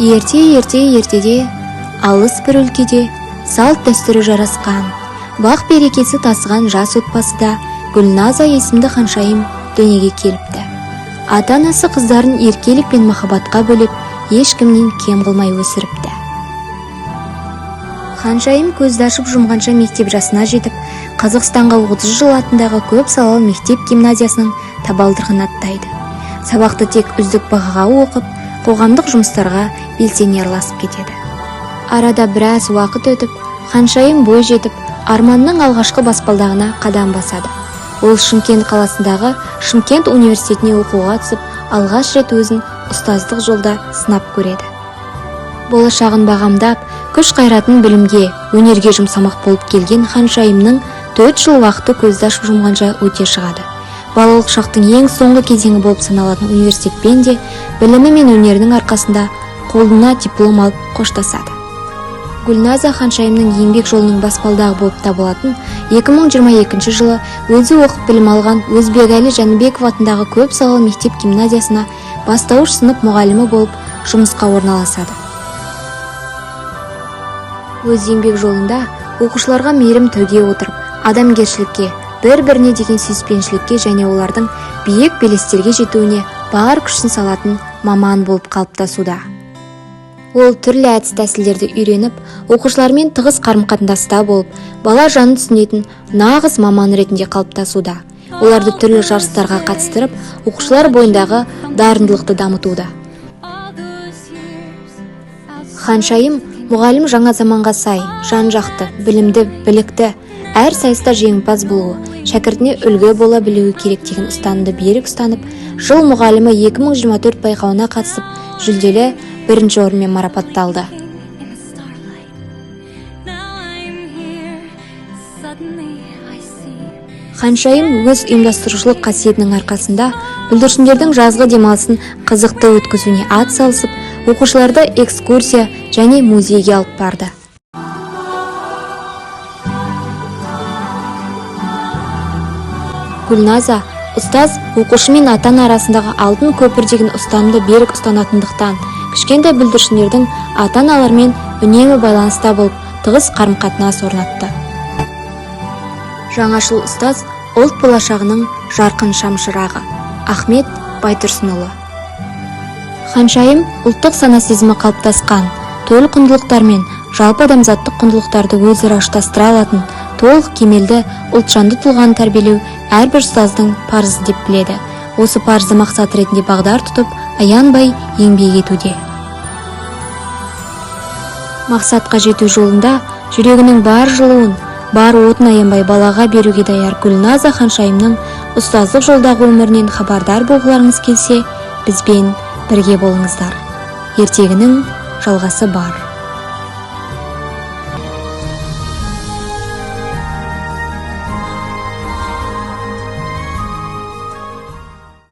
Ертеде алыс бір өлкеде салт дәстүрі жарасқан, бақ берекесі тасыған жас отбасыда Гүлназа есімді ханшайым дүниеге келіпті. Ата-анасы қыздарын еркелік пен махаббатқа бөліп, ешкімнен кем қылмай өсіріпті. Ханшайым көзді ашып жұмғанша мектеп жасына жетіп, Қазақстанға 30 жыл атындағы көп салалы мектеп гимназиясының табалдырығын аттайды. Сабақты тек үздік бағаға оқып, қоғамдық жұмыстарға белсене араласып кетеді. Арада біраз уақыт өтіп, ханшайым бой жетіп, арманның алғашқы баспалдағына қадам басады. Ол Шымкент қаласындағы Шымкент университетіне оқуға түсіп, алғаш рет өзін ұстаздық жолда сынап көреді. Болашағын бағамдап, күш қайратын білімге, өнерге жұмсамақ болып келген ханшайымның 4 жыл уақыты көзді ашып жұмғанша өте шығады. Балалық шақтың ең соңғы кезеңі болып саналатын университетпен де білімі мен өнерінің арқасында қолына диплом алып қоштасады. Гүлназа ханшайымның еңбек жолының баспалдағы болып табылатын 2022 жылы өзі оқып білім алған Өзбекәлі Жәнібеков атындағы көп салалы мектеп гимназиясына бастауыш сынып мұғалімі болып жұмысқа орналасады. Өз еңбек жолында оқушыларға мейірім төге отырып, адамгершілікке, бір-біріне деген сүйіспеншілікке және олардың биік белестерге жетуіне бар күшін салатын маман болып қалыптасуда. Ол түрлі әдіс-тәсілдерді үйреніп, оқушылармен тығыз қарым-қатынаста болып, бала жанын түсінетін нағыз маман ретінде қалыптасуда. Оларды түрлі жарыстарға қатыстырып, оқушылар бойындағы дарындылықты дамытуда. Ханшайым мұғалім жаңа заманға сай, жан-жақты, білімді, білікті, әр сайыста жеңімпаз болуы, шәкіртіне үлгі бола білуі керек деген ұстанымды берік ұстанып, жыл мұғалімі 2024 байқауына қатысып, жүлделі 1-ші орынмен марапатталды. Ханшайым өз ұйымдастырушылық қасиетінің арқасында бүлдіршіндердің жазғы демалысын қызықты өткізуіне ат салысып, оқушыларды экскурсия және музейге алып барды. Гүлназа ұстаз оқушы мен ата-ана арасындағы алтын көпір деген ұстанымды берік ұстанатындықтан, кішкентай бүлдіршіндердің ата-аналармен үнемі байланыста болып, тығыз қарым-қатынас орнатты. Жаңашыл ұстаз ұлт болашағының жарқын шамшырағы. Ахмет Байтұрсынұлы. Ханшайым ұлттық сана-сезімі қалыптасқан, төл құндылықтар мен жалпы адамзаттық құндылықтарды өзара ұштастыра алатын, толық кемелді ұлтжанды тұлғаны тәрбиелеу әрбір ұстаздың парызы деп біледі. Осы парызды мақсат ретінде бағдар тұтып, аянбай еңбек етуде. Мақсатқа жету жолында жүрегінің бар жылуын, бар отын аянбай балаға беруге даяр Гүлназа ханшайымның ұстаздық жолдағы өмірінен хабардар болғыларыңыз келсе, бізбен бірге болыңыздар. Ертегінің жалғасы бар.